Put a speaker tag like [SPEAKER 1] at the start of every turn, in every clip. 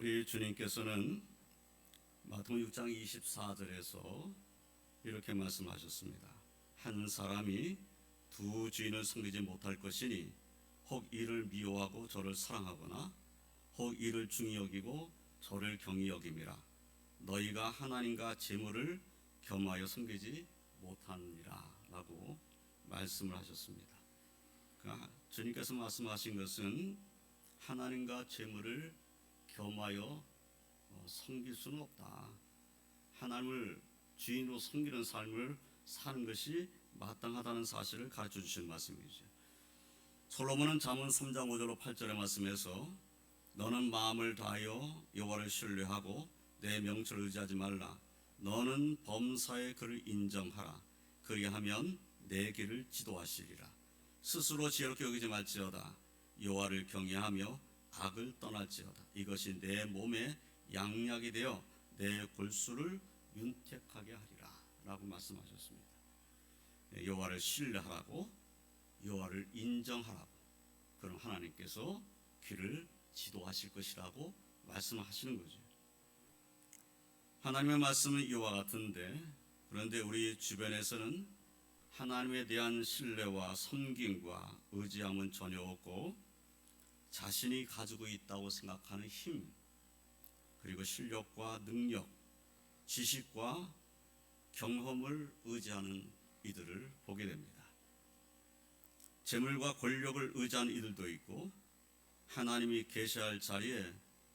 [SPEAKER 1] 우리 주님께서는 마태복음 6장 24절에서 이렇게 말씀하셨습니다. 한 사람이 두 주인을 섬기지 못할 것이니 혹 이를 미워하고 저를 사랑하거나 혹 이를 중히 여기고 저를 경히 여김이라. 너희가 하나님과 재물을 겸하여 섬기지 못하느니라 라고 말씀을 하셨습니다. 그러니까 주님께서 말씀하신 것은 하나님과 재물을 겸하여 섬길 수는 없다. 하나님을 주인으로 섬기는 삶을 사는 것이 마땅하다는 사실을 가르쳐 주시는 말씀이죠. 솔로몬은 잠언 3장 5절로 8절의 말씀에서 너는 마음을 다하여 여호와를 신뢰하고 내 명철을 의지하지 말라. 너는 범사의 그를 인정하라. 그리하면 내 길을 지도하시리라. 스스로 지혜롭게 여기지 말지어다. 여호와를 경외하며 악을 떠날지어다. 이것이 내 몸에 양약이 되어 내 골수를 윤택하게 하리라 라고 말씀하셨습니다. 여호와를 신뢰하라고, 여호와를 인정하라고, 그럼 하나님께서 길을 지도하실 것이라고 말씀하시는 거죠. 하나님의 말씀은 이와 같은데, 그런데 우리 주변에서는 하나님에 대한 신뢰와 섬김과 의지함은 전혀 없고 자신이 가지고 있다고 생각하는 힘, 그리고 실력과 능력, 지식과 경험을 의지하는 이들을 보게 됩니다. 재물과 권력을 의지하는 이들도 있고 하나님이 계시할 자리에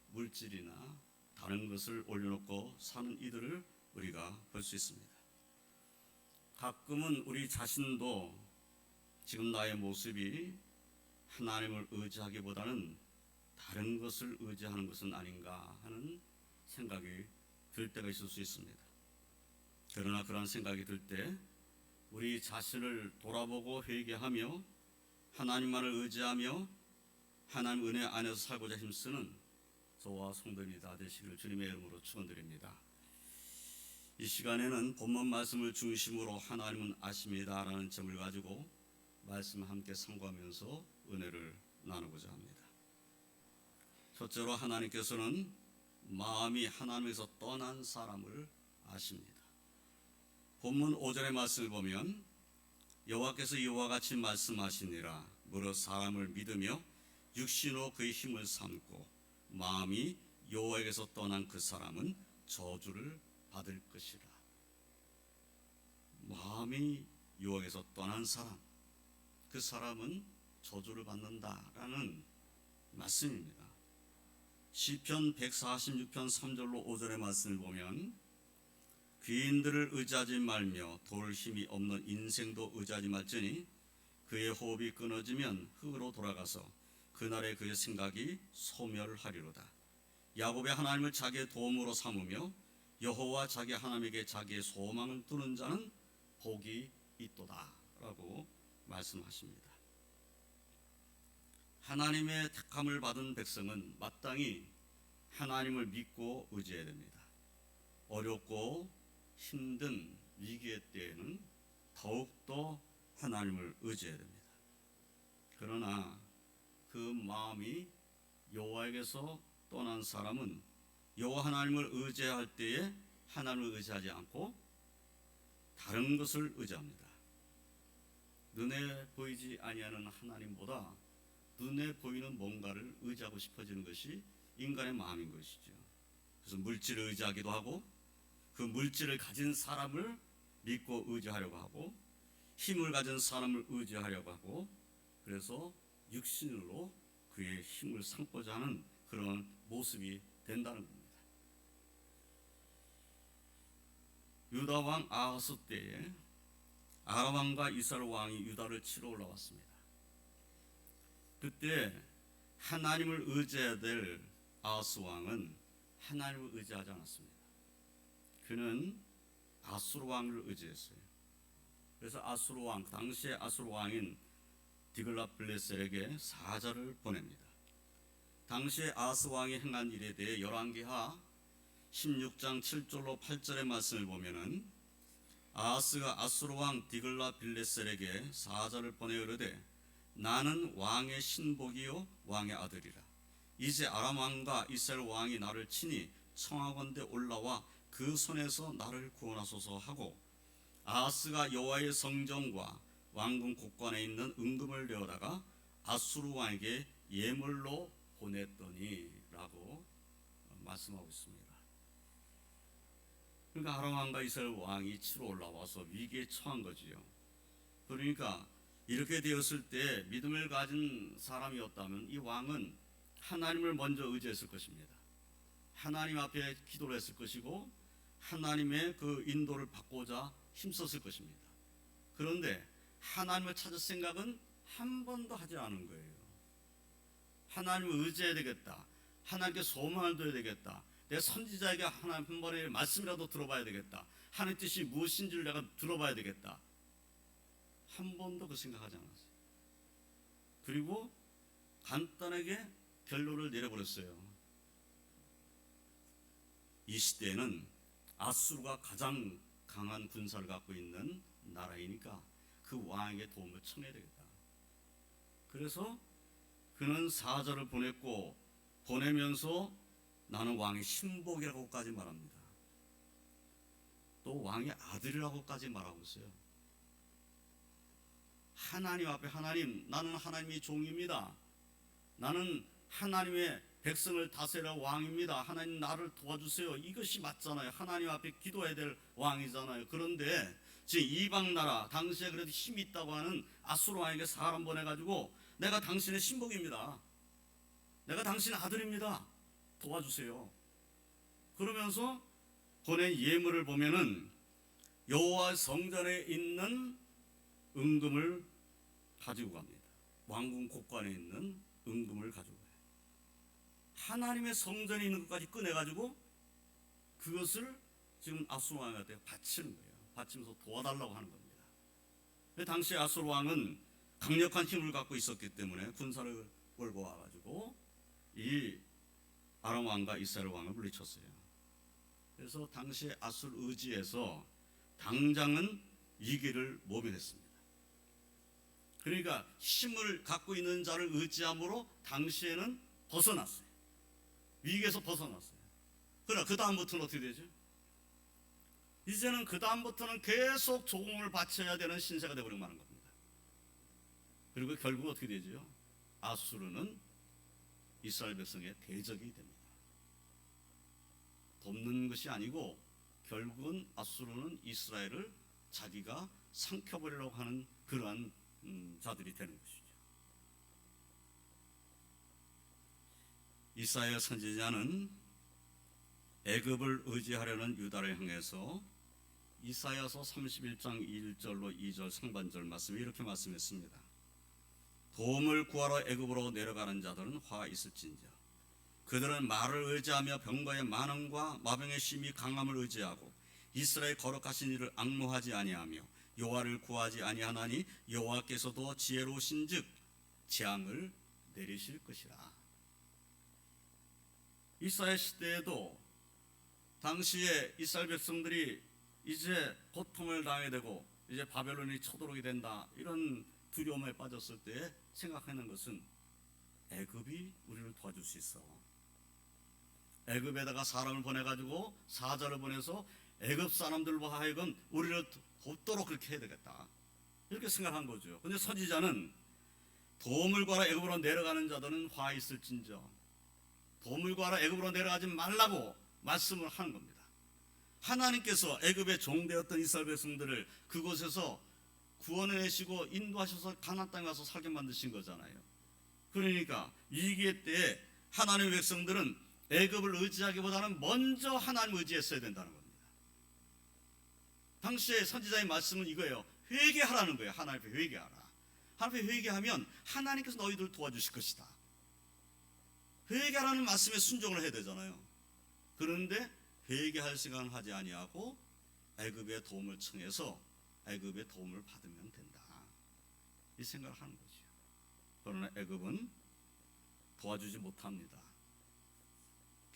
[SPEAKER 1] 물질이나 다른 것을 올려놓고 사는 이들을 우리가 볼 수 있습니다. 가끔은 우리 자신도 지금 나의 모습이 하나님을 의지하기보다는 다른 것을 의지하는 것은 아닌가 하는 생각이 들 때가 있을 수 있습니다. 그러나 그런 생각이 들 때 우리 자신을 돌아보고 회개하며 하나님만을 의지하며 하나님 은혜 안에서 살고자 힘쓰는 저와 성도님이 다 되시기를 주님의 이름으로 축원드립니다. 이 시간에는 본문 말씀을 중심으로 하나님은 아십니다라는 점을 가지고 말씀을 함께 상고하면서 은혜를 나누고자 합니다. 첫째로 하나님께서는 마음이 하나님에서 떠난 사람을 아십니다. 본문 5절의 말씀을 보면 여호와께서 이와 같이 말씀하시니라. 무릇 사람을 믿으며 육신으로 그의 힘을 삼고 마음이 여호와에게서 떠난 그 사람은 저주를 받을 것이라. 마음이 여호와에게서 떠난 사람, 그 사람은 저주를 받는다라는 말씀입니다. 시편 146편 3절로 5절의 말씀을 보면 귀인들을 의지하지 말며 돌 힘이 없는 인생도 의지하지 말지니 그의 호흡이 끊어지면 흙으로 돌아가서 그날에 그의 생각이 소멸하리로다. 야곱의 하나님을 자기의 도움으로 삼으며 여호와 자기 하나님에게 자기의 소망을 두는 자는 복이 있도다 라고 말씀하십니다. 하나님의 택함을 받은 백성은 마땅히 하나님을 믿고 의지해야 됩니다. 어렵고 힘든 위기의 때에는 더욱더 하나님을 의지해야 됩니다. 그러나 그 마음이 여호와에게서 떠난 사람은 여호와 하나님을 의지할 때에 하나님을 의지하지 않고 다른 것을 의지합니다. 눈에 보이지 아니하는 하나님보다 눈에 보이는 뭔가를 의지하고 싶어지는 것이 인간의 마음인 것이죠. 그래서 물질을 의지하기도 하고 그 물질을 가진 사람을 믿고 의지하려고 하고 힘을 가진 사람을 의지하려고 하고 그래서 육신으로 그의 힘을 삼고자 하는 그런 모습이 된다는 겁니다. 유다 왕 아하스 때에 아람 왕과 이스라엘 왕이 유다를 치러 올라왔습니다. 그때 하나님을 의지해야 될 아하스 왕은 하나님을 의지하지 않았습니다. 그는 아수르 왕을 의지했어요. 그래서 아수르 왕, 당시의 아수르 왕인 디글랏빌레셀에게 사자를 보냅니다. 당시에 아하스 왕이 행한 일에 대해 열왕기하 16장 7절로 8절의 말씀을 보면은 아하스가 아수르 왕 디글랏빌레셀에게 사자를 보내 이르되 나는 왕의 신복이요 왕의 아들이라. 이제 아람 왕과 이스라엘 왕이 나를 치니 청하건대 올라와 그 손에서 나를 구원하소서 하고 아하스가 여호와의 성전과 왕궁 곳간에 있는 은금을 내어다가 아수르 왕에게 예물로 보냈더니라고 말씀하고 있습니다. 그러니까 아람 왕과 이스라엘 왕이 치러 올라와서 위기에 처한 거지요. 그러니까 이렇게 되었을 때 믿음을 가진 사람이었다면 이 왕은 하나님을 먼저 의지했을 것입니다. 하나님 앞에 기도를 했을 것이고 하나님의 그 인도를 받고자 힘썼을 것입니다. 그런데 하나님을 찾을 생각은 한 번도 하지 않은 거예요. 하나님을 의지해야 되겠다. 하나님께 소망을 둬야 되겠다. 내 선지자에게 하나님 한 번의 말씀이라도 들어봐야 되겠다. 하나님 뜻이 무엇인지를 내가 들어봐야 되겠다. 한 번도 그 생각하지 않았어요. 그리고 간단하게 결론을 내려버렸어요. 이 시대에는 아수르가 가장 강한 군사를 갖고 있는 나라이니까 그 왕에게 도움을 청해야 되겠다. 그래서 그는 사절을 보냈고 보내면서 나는 왕의 신복이라고까지 말합니다. 또 왕의 아들이라고까지 말하고 있어요. 하나님 앞에 하나님, 나는 하나님의 종입니다. 나는 하나님의 백성을 다스릴 왕입니다. 하나님 나를 도와주세요. 이것이 맞잖아요. 하나님 앞에 기도해야 될 왕이잖아요. 그런데 지금 이방 나라 당시에 그래도 힘이 있다고 하는 아수르 왕에게 사람 보내가지고 내가 당신의 신복입니다. 내가 당신의 아들입니다. 도와주세요. 그러면서 보낸 예물을 보면은 여호와 성전에 있는 은금을 가지고 갑니다. 왕궁 곳간에 있는 은금을 가지고 가요. 하나님의 성전에 있는 것까지 꺼내가지고 그것을 지금 아수르 왕한테 바치는 거예요. 바치면서 도와달라고 하는 겁니다. 당시 아수르 왕은 강력한 힘을 갖고 있었기 때문에 군사를 몰고 와가지고 이 아람 왕과 이스라엘 왕을 물리쳤어요. 그래서 당시 아수르 의지에서 당장은 위기를 모면했습니다. 그러니까 힘을 갖고 있는 자를 의지함으로 당시에는 벗어났어요. 위기에서 벗어났어요. 그러나 그 다음부터는 어떻게 되죠? 이제는 그 다음부터는 계속 조공을 바쳐야 되는 신세가 되어버리고 마는 겁니다. 그리고 결국 어떻게 되죠? 아수르는 이스라엘 백성의 대적이 됩니다. 돕는 것이 아니고 결국은 아수르는 이스라엘을 자기가 삼켜버리려고 하는 그러한 자들이 되는 것이죠. 이사야 선지자는 애굽을 의지하려는 유다를 향해서 이사야서 31장 1절로 2절 상반절 말씀에 이렇게 말씀했습니다. 도움을 구하러 애굽으로 내려가는 자들은 화 있을진저 그들은 말을 의지하며 병거의 많음과 마병의 심히 강함을 의지하고 이스라엘 거룩하신 이를 앙모하지 아니하며 여호와를 구하지 아니하나니 여호와께서도 지혜로우신즉 재앙을 내리실 것이라. 이사야 시대에도 당시에 이스라엘 백성들이 이제 고통을 당하게 되고 이제 바벨론이 쳐들어오게 된다 이런 두려움에 빠졌을 때 생각하는 것은 애굽이 우리를 도와줄 수 있어. 애굽에다가 사람을 보내가지고 사자를 보내서 애굽 사람들로 하여금 우리를 돕도록 그렇게 해야 되겠다 이렇게 생각한 거죠. 근데 선지자는 도움을 구하러 애굽으로 내려가는 자들은 화 있을진저 도움을 구하러 애굽으로 내려가지 말라고 말씀을 하는 겁니다. 하나님께서 애굽의 종되었던 이스라엘 백성들을 그곳에서 구원해내시고 인도하셔서 가나안 땅에 와서 살게 만드신 거잖아요. 그러니까 위기의 때에 하나님의 백성들은 애굽을 의지하기보다는 먼저 하나님을 의지했어야 된다는 겁니다. 당시에 선지자의 말씀은 이거예요. 회개하라는 거예요. 하나님 앞에 회개하라. 하나님 앞에 회개하면 하나님께서 너희들을 도와주실 것이다. 회개하라는 말씀에 순종을 해야 되잖아요. 그런데 회개할 생각을 하지 아니하고 애굽의 도움을 청해서 애굽의 도움을 받으면 된다 이 생각을 하는 거죠. 그러나 애굽은 도와주지 못합니다.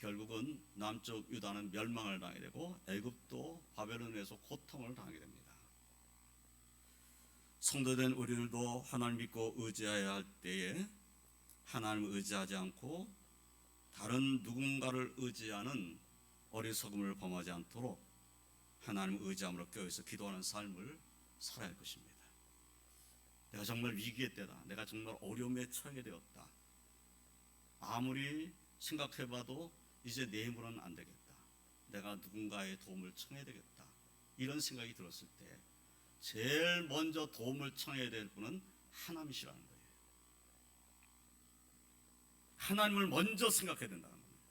[SPEAKER 1] 결국은 남쪽 유다는 멸망을 당하게 되고 애굽도 바벨론에서 고통을 당하게 됩니다. 성도된 우리들도 하나님 믿고 의지해야 할 때에 하나님을 의지하지 않고 다른 누군가를 의지하는 어리석음을 범하지 않도록 하나님을 의지함으로 껴있어 기도하는 삶을 살아야 할 것입니다. 내가 정말 위기의 때다. 내가 정말 어려움에 처하게 되었다. 아무리 생각해봐도 이제 내 힘으로는 안 되겠다. 내가 누군가의 도움을 청해야 되겠다. 이런 생각이 들었을 때 제일 먼저 도움을 청해야 될 분은 하나님이시라는 거예요. 하나님을 먼저 생각해야 된다는 겁니다.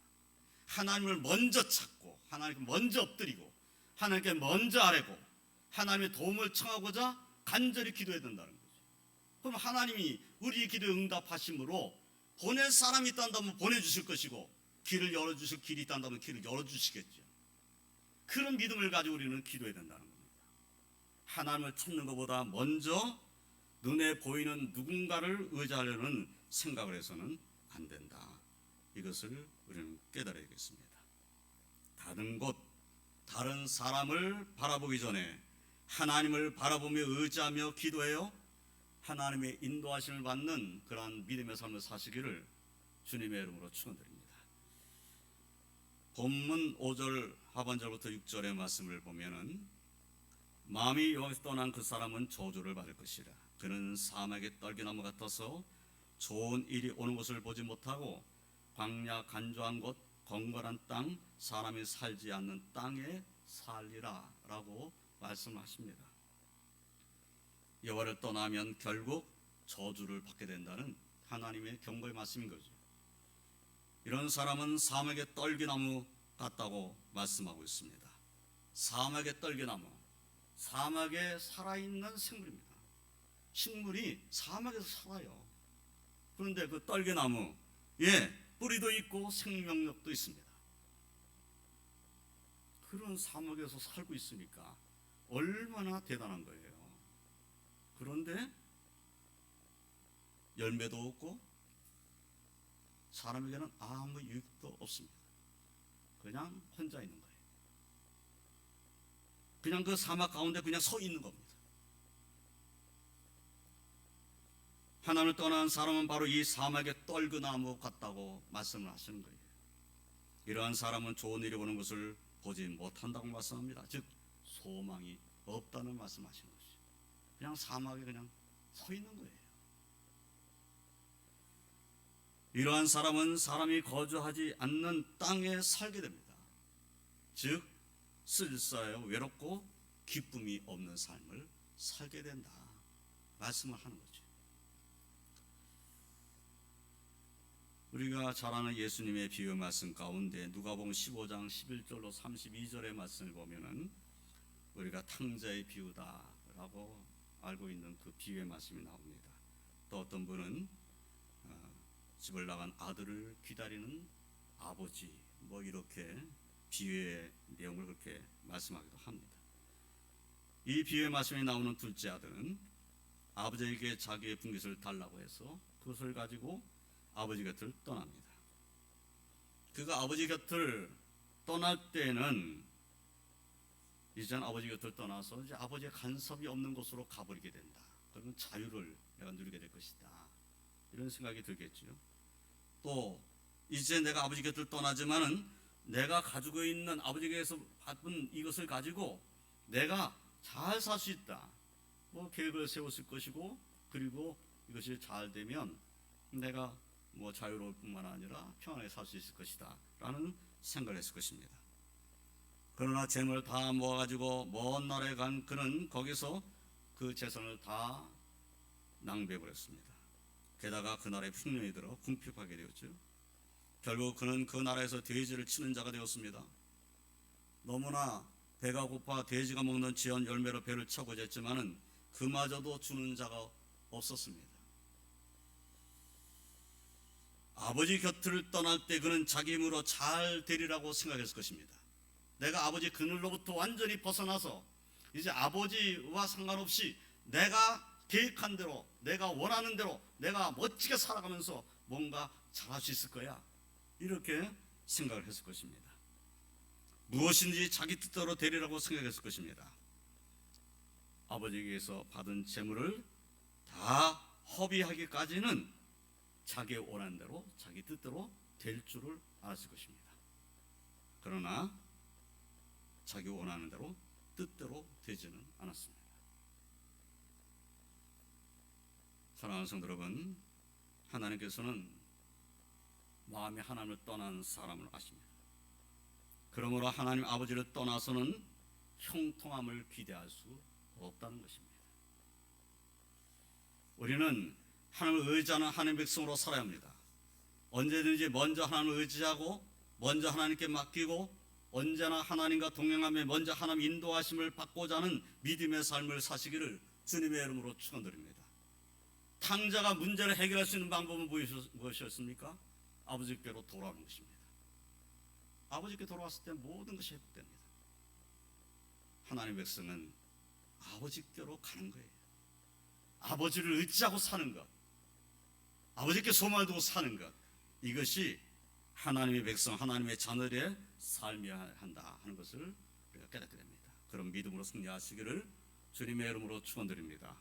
[SPEAKER 1] 하나님을 먼저 찾고 하나님께 먼저 엎드리고 하나님께 먼저 아뢰고 하나님의 도움을 청하고자 간절히 기도해야 된다는 거죠. 그럼 하나님이 우리 기도에 응답하심으로 보낼 사람이 있다면 보내주실 것이고 길을 열어주실 길이 있다면 길을 열어주시겠죠. 그런 믿음을 가지고 우리는 기도해야 된다는 겁니다. 하나님을 찾는 것보다 먼저 눈에 보이는 누군가를 의지하려는 생각을 해서는 안 된다. 이것을 우리는 깨달아야겠습니다. 다른 사람을 바라보기 전에 하나님을 바라보며 의지하며 기도해요. 하나님의 인도하심을 받는 그러한 믿음의 삶을 사시기를 주님의 이름으로 축원드립니다. 본문 5절 하반절부터 6절의 말씀을 보면은 마음이 여호와에서 떠난 그 사람은 저주를 받을 것이라. 그는 사막의 떨기나무 같아서 좋은 일이 오는 것을 보지 못하고 광야 간조한 곳 건건한 땅 사람이 살지 않는 땅에 살리라 라고 말씀하십니다. 여호와를 떠나면 결국 저주를 받게 된다는 하나님의 경고의 말씀인 거죠. 이런 사람은 사막의 떨기나무 같다고 말씀하고 있습니다. 사막의 떨기나무, 사막에 살아있는 생물입니다. 식물이 사막에서 살아요. 그런데 그 떨기나무, 뿌리도 있고 생명력도 있습니다. 그런 사막에서 살고 있으니까 얼마나 대단한 거예요. 그런데 열매도 없고 사람에게는 아무 유익도 없습니다. 그냥 혼자 있는 거예요. 그냥 그 사막 가운데 그냥 서 있는 겁니다. 하나님을 떠난 사람은 바로 이 사막의 떨그나무 같다고 말씀을 하시는 거예요. 이러한 사람은 좋은 일이 오는 것을 보지 못한다고 말씀합니다. 즉 소망이 없다는 말씀하시는 것이죠. 그냥 사막에 그냥 서 있는 거예요. 이러한 사람은 사람이 거주하지 않는 땅에 살게 됩니다. 즉 쓸쓸하여 외롭고 기쁨이 없는 삶을 살게 된다 말씀을 하는 거죠. 우리가 잘 아는 예수님의 비유 말씀 가운데 누가복음 15장 11절로 32절의 말씀을 보면은 우리가 탕자의 비유다라고 알고 있는 그 비유의 말씀이 나옵니다. 또 어떤 분은 집을 나간 아들을 기다리는 아버지, 이렇게 비유의 내용을 그렇게 말씀하기도 합니다. 이 비유의 말씀이 나오는 둘째 아들은 아버지에게 자기의 분깃을 달라고 해서 그것을 가지고 아버지 곁을 떠납니다. 그가 아버지 곁을 떠날 때는 이제는 아버지 곁을 떠나서 이제 아버지의 간섭이 없는 곳으로 가버리게 된다. 그러면 자유를 내가 누리게 될 것이다. 이런 생각이 들겠죠. 또 이제 내가 아버지 곁을 떠나지만은 내가 가지고 있는 아버지께서 받은 이것을 가지고 내가 잘 살 수 있다. 계획을 세웠을 것이고 그리고 이것이 잘 되면 내가 자유로울 뿐만 아니라 평안하게 살 수 있을 것이다 라는 생각을 했을 것입니다. 그러나 재물을 다 모아가지고 먼 나라에 간 그는 거기서 그 재산을 다 낭비해버렸습니다. 게다가 그 나라에 흉년이 들어 궁핍하게 되었죠. 결국 그는 그 나라에서 돼지를 치는 자가 되었습니다. 너무나 배가 고파 돼지가 먹는 지연 열매로 배를 차고자 했지만은 그마저도 주는 자가 없었습니다. 아버지 곁을 떠날 때 그는 자기 힘으로 잘 되리라고 생각했을 것입니다. 내가 아버지 그늘로부터 완전히 벗어나서 이제 아버지와 상관없이 내가 계획한 대로 내가 원하는 대로 내가 멋지게 살아가면서 뭔가 잘할 수 있을 거야 이렇게 생각을 했을 것입니다. 무엇인지 자기 뜻대로 되리라고 생각했을 것입니다. 아버지에게서 받은 재물을 다 허비하기까지는 자기의 원하는 대로 자기 뜻대로 될 줄을 알았을 것입니다. 그러나 자기 원하는 대로 뜻대로 되지는 않았습니다. 사랑하는 성도 여러분, 하나님께서는 마음이 하나님을 떠난 사람을 아십니다. 그러므로 하나님 아버지를 떠나서는 형통함을 기대할 수 없다는 것입니다. 우리는 하나님을 의지하는 하나님의 백성으로 살아야 합니다. 언제든지 먼저 하나님을 의지하고 먼저 하나님께 맡기고 언제나 하나님과 동행하며 먼저 하나님 인도하심을 받고자 하는 믿음의 삶을 사시기를 주님의 이름으로 축원드립니다. 탕자가 문제를 해결할 수 있는 방법은 무엇이었습니까? 아버지께로 돌아오는 것입니다. 아버지께 돌아왔을 때 모든 것이 회복됩니다. 하나님의 백성은 아버지께로 가는 거예요. 아버지를 의지하고 사는 것, 아버지께 소망을 두고 사는 것, 이것이 하나님의 백성, 하나님의 자녀의 삶이어야 한다 하는 것을 우리가 깨닫게 됩니다. 그런 믿음으로 승리하시기를 주님의 이름으로 축원드립니다.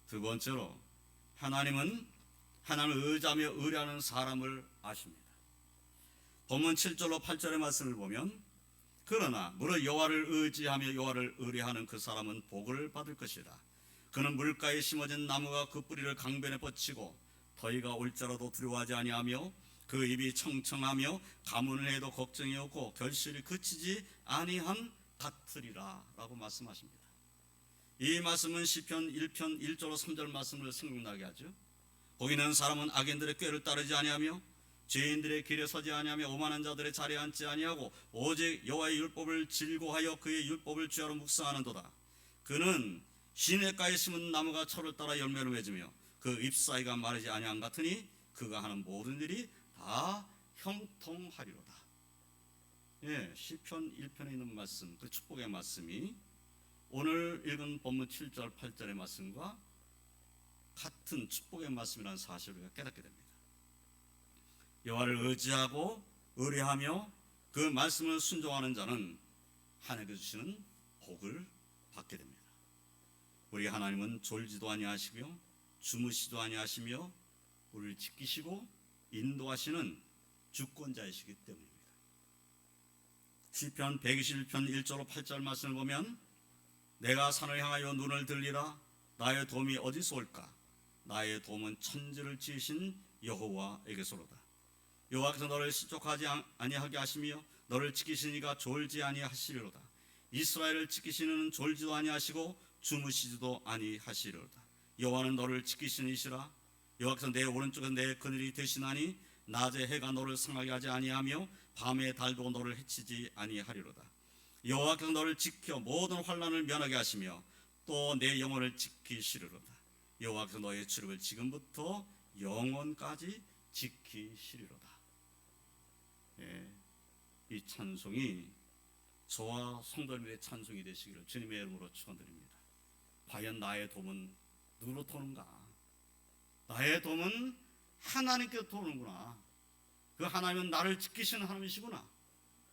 [SPEAKER 1] 두 번째로, 하나님은 하나님을 의지하며 의뢰하는 사람을 아십니다. 본문 7절로 8절의 말씀을 보면, 그러나 무릇 여호와를 의지하며 여호와를 의뢰하는 그 사람은 복을 받을 것이다. 그는 물가에 심어진 나무가 그 뿌리를 강변에 뻗치고 더위가 올지라도 두려워하지 아니하며 그 입이 청청하며 가문을 해도 걱정이 없고 결실이 그치지 아니함 같으리라 라고 말씀하십니다. 이 말씀은 시편 1편 1절로 3절 말씀을 생각나게 하죠. 거기는 사람은 악인들의 꾀를 따르지 아니하며 죄인들의 길에 서지 아니하며 오만한 자들의 자리에 앉지 아니하고 오직 여호와의 율법을 즐거워하여 그의 율법을 주야로 묵상하는도다. 그는 시냇가에 심은 나무가 철을 따라 열매를 맺으며 그 잎사이가 마르지 아니함 같으니 그가 하는 모든 일이 다 형통하리로다. 예, 시편 1편에 있는 말씀, 그 축복의 말씀이 오늘 읽은 본문 7절 8절의 말씀과 같은 축복의 말씀이라는 사실을 우리가 깨닫게 됩니다. 여호와를 의지하고 의뢰하며 그 말씀을 순종하는 자는 하나님께서 주시는 복을 받게 됩니다. 우리 하나님은 졸지도 아니하시고요, 주무시도 아니하시며 우리를 지키시고 인도하시는 주권자이시기 때문입니다. 시편 121편 1절로 8절 말씀을 보면, 내가 산을 향하여 눈을 들리라. 나의 도움이 어디서 올까? 나의 도움은 천지를 지으신 여호와에게서로다. 여호와께서 너를 실족하지 아니하게 하시며 너를 지키시니가 졸지 아니하시리로다. 이스라엘을 지키시는 졸지도 아니하시고 주무시지도 아니하시리로다. 여호와는 너를 지키시는 이시라. 여호와께서 내 오른쪽에 내 그늘이 되시나니 낮에 해가 너를 상하게 하지 아니하며 밤에 달도 너를 해치지 아니하리로다. 여호와께서 너를 지켜 모든 환난을 면하게 하시며 또 내 영혼을 지키시리로다. 여호와께서 너의 출입을 지금부터 영원까지 지키시리로다. 예, 이 찬송이 저와 성도님의 찬송이 되시기를 주님의 이름으로 축원드립니다. 과연 나의 도움은 누구로부터 오는가? 나의 도움은 하나님께로부터 오는구나. 그 하나님은 나를 지키시는 하나님이시구나.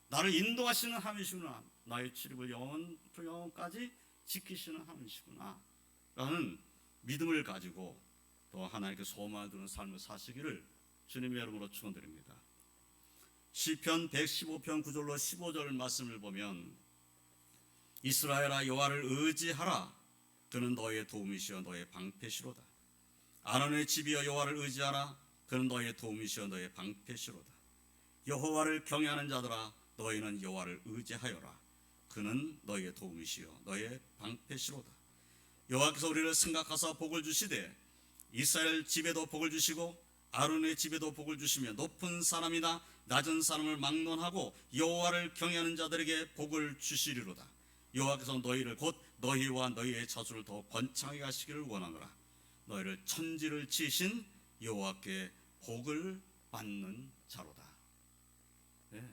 [SPEAKER 1] 나를 인도하시는 하나님이시구나. 나의 출입을 영원부터 영원까지 지키시는 하나님이시구나 라는 믿음을 가지고 또 하나님께 소망을 두는 삶을 사시기를 주님의 이름으로 축원드립니다. 시편 115편 9절로 15절 말씀을 보면, 이스라엘아 여호와를 의지하라. 그는 너의 도움이시여 너의 방패시로다. 아론의 집이여 여호와를 의지하라. 그는 너의 도움이시여 너의 방패시로다. 여호와를 경외하는 자들아 너희는 여호와를 의지하여라. 그는 너희의 도움이시여 너의 방패시로다. 여호와께서 우리를 생각하사 복을 주시되 이스라엘 집에도 복을 주시고 아론의 집에도 복을 주시며 높은 사람이나 낮은 사람을 막론하고 여호와를 경외하는 자들에게 복을 주시리로다. 여호와께서 너희를 곧 너희와 너희의 자손을 더 번창하게 하시기를 원하노라. 너희를 천지를 지으신 여호와께 복을 받는 자로다. 네.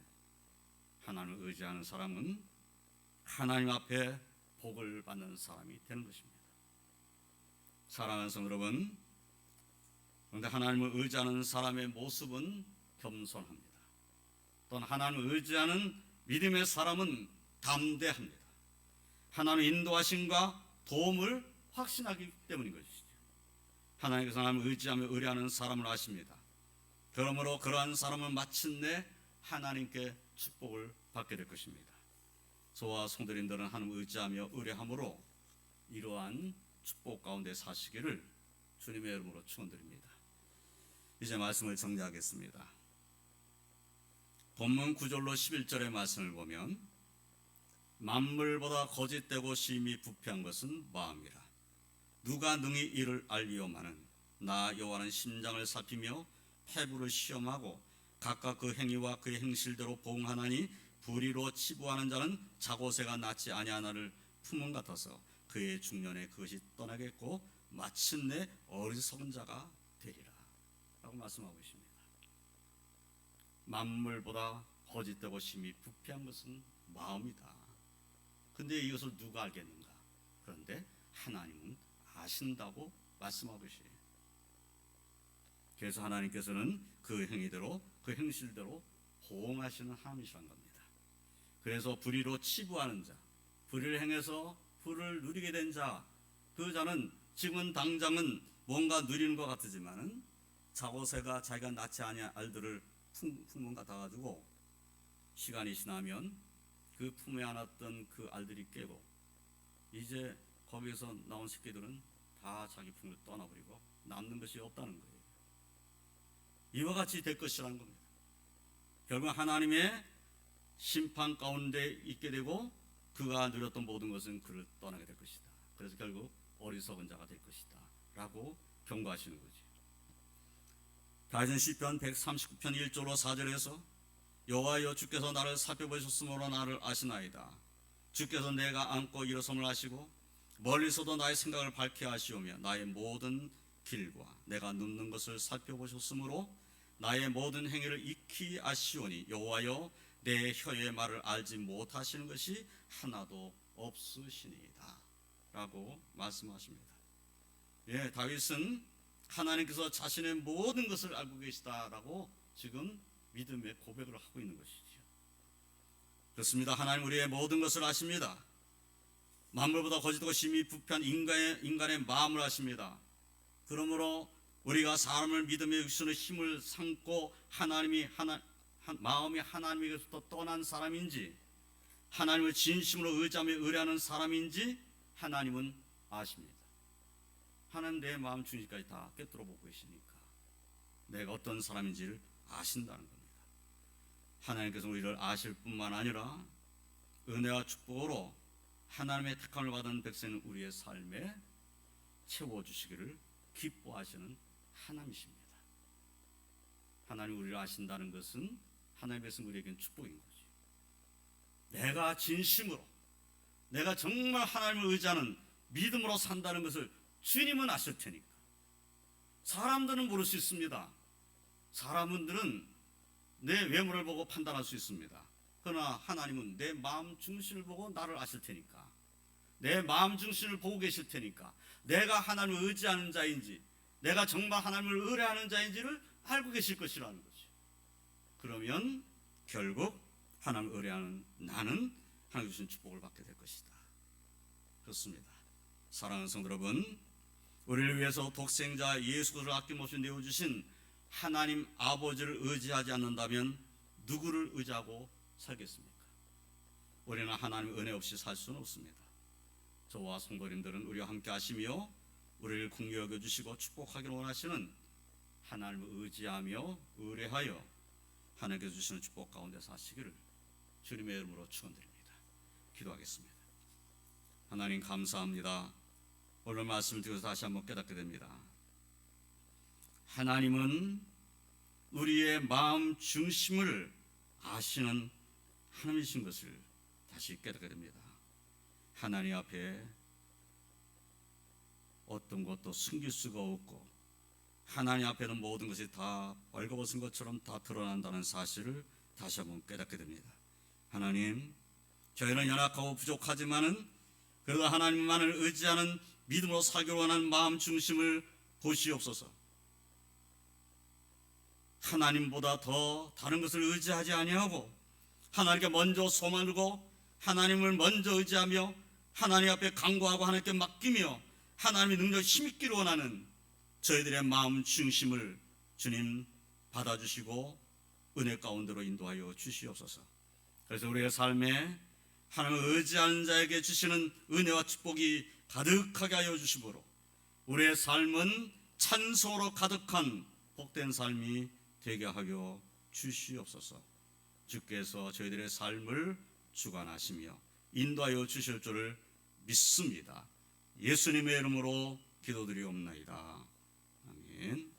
[SPEAKER 1] 하나님을 의지하는 사람은 하나님 앞에 복을 받는 사람이 되는 것입니다. 사랑하는 성도 여러분, 그런데 하나님을 의지하는 사람의 모습은 겸손합니다. 또는 하나님을 의지하는 믿음의 사람은 담대합니다. 하나님의 인도하심과 도움을 확신하기 때문인 것이죠. 하나님께서 하나님을 의지하며 의뢰하는 사람을 아십니다. 그러므로 그러한 사람은 마침내 하나님께 축복을 받게 될 것입니다. 저와 성도님들은 하나님을 의지하며 의뢰함으로 이러한 축복 가운데 사시기를 주님의 이름으로 축원드립니다. 이제 말씀을 정리하겠습니다. 본문 9절로 11절의 말씀을 보면 만물보다 거짓되고 심히 부패한 것은 마음이라. 누가 능히 이를 알리오마는 나 여호와는 심장을 살피며 폐부를 시험하고 각각 그 행위와 그의 행실대로 보응하나니 불의로 치부하는 자는 자고새가 낫지 아니하나를 품은 같아서 그의 중년에 그것이 떠나겠고 마침내 어리석은 자가 되리라 라고 말씀하고 있습니다. 만물보다 거짓되고 심히 부패한 것은 마음이다. 근데 이것을 누가 알겠는가? 그런데 하나님은 아신다고 말씀하고 계시죠. 그래서 하나님께서는 그 행위대로 그 행실대로 보응하시는 하나님이시란 겁니다. 그래서 불의로 치부하는 자, 불의를 행해서 불을 누리게 된 자, 그 자는 지금은 당장은 뭔가 누리는 것 같으지만은 자고새가 자기가 낳지 아니할 알들을 품은 것 같아가지고 시간이 지나면 그 품에 안았던 그 알들이 깨고 이제 거기에서 나온 새끼들은 다 자기 품을 떠나버리고 남는 것이 없다는 거예요. 이와 같이 될 것이라는 겁니다. 결국 하나님의 심판 가운데 있게 되고 그가 누렸던 모든 것은 그를 떠나게 될 것이다. 그래서 결국 어리석은 자가 될 것이다 라고 경고하시는 거지. 다윗은 시편 139편 1절로 4절에서 여호와여 주께서 나를 살펴보셨으므로 나를 아시나이다. 주께서 내가 앉고 일어섬을 아시고 멀리서도 나의 생각을 밝게 하시오며 나의 모든 길과 내가 눕는 것을 살펴보셨으므로 나의 모든 행위를 익히 아시오니 여호와여 내 혀의 말을 알지 못하시는 것이 하나도 없으시니이다 라고 말씀하십니다. 예, 다윗은 하나님께서 자신의 모든 것을 알고 계시다라고 지금 믿음의 고백을 하고 있는 것이죠. 그렇습니다. 하나님 우리의 모든 것을 아십니다. 만물보다 거짓되고 심히 부패한 인간의 마음을 아십니다. 그러므로 우리가 사람을 믿음의 육신의 힘을 삼고 마음이 하나님에게서 떠난 사람인지 하나님을 진심으로 의지하며 의뢰하는 사람인지 하나님은 아십니다. 하나님 내 마음 중심까지 다 꿰뚫어 보고 계시니까 내가 어떤 사람인지를 아신다는 겁니다. 하나님께서 우리를 아실 뿐만 아니라 은혜와 축복으로 하나님의 택함을 받은 백성은 우리의 삶에 채워주시기를 기뻐하시는 하나님이십니다. 하나님 우리를 아신다는 것은 하나님께서 우리에게는 축복인 거지. 내가 진심으로 내가 정말 하나님을 의지하는 믿음으로 산다는 것을 주님은 아실 테니까. 사람들은 모를 수 있습니다. 사람들은 내 외모를 보고 판단할 수 있습니다. 그러나 하나님은 내 마음 중심을 보고 나를 아실 테니까, 내 마음 중심을 보고 계실 테니까 내가 하나님을 의지하는 자인지 내가 정말 하나님을 의뢰하는 자인지를 알고 계실 것이라는 거죠. 그러면 결국 하나님을 의뢰하는 나는 하나님 주신 축복을 받게 될 것이다. 그렇습니다. 사랑하는 성도 여러분, 우리를 위해서 독생자 예수 그리스도를 아낌없이 내어주신 하나님 아버지를 의지하지 않는다면 누구를 의지하고 살겠습니까? 우리는 하나님의 은혜 없이 살 수는 없습니다. 저와 성도님들은 우리와 함께 하시며 우리를 긍휼히 여겨주시고 축복하기를 원하시는 하나님을 의지하며 의뢰하여 하나님께서 주시는 축복 가운데 사시기를 주님의 이름으로 축원드립니다. 기도하겠습니다. 하나님 감사합니다. 오늘 말씀을 드려서 다시 한번 깨닫게 됩니다. 하나님은 우리의 마음 중심을 아시는 하나님이신 것을 다시 깨닫게 됩니다. 하나님 앞에 어떤 것도 숨길 수가 없고 하나님 앞에는 모든 것이 다 벌거벗은 것처럼 다 드러난다는 사실을 다시 한번 깨닫게 됩니다. 하나님, 저희는 연약하고 부족하지만은 그래도 하나님만을 의지하는 믿음으로 살기로 하는 마음 중심을 보시옵소서. 하나님보다 더 다른 것을 의지하지 아니하고 하나님께 먼저 소망을 두고 하나님을 먼저 의지하며 하나님 앞에 간구하고 하나님께 맡기며 하나님의 능력을 힘있기를 원하는 저희들의 마음 중심을 주님 받아주시고 은혜 가운데로 인도하여 주시옵소서. 그래서 우리의 삶에 하나님을 의지하는 자에게 주시는 은혜와 축복이 가득하게 하여 주심으로 우리의 삶은 찬송으로 가득한 복된 삶이 되게 하여 주시옵소서. 주께서 저희들의 삶을 주관하시며 인도하여 주실 줄을 믿습니다. 예수님의 이름으로 기도드리옵나이다. 아멘.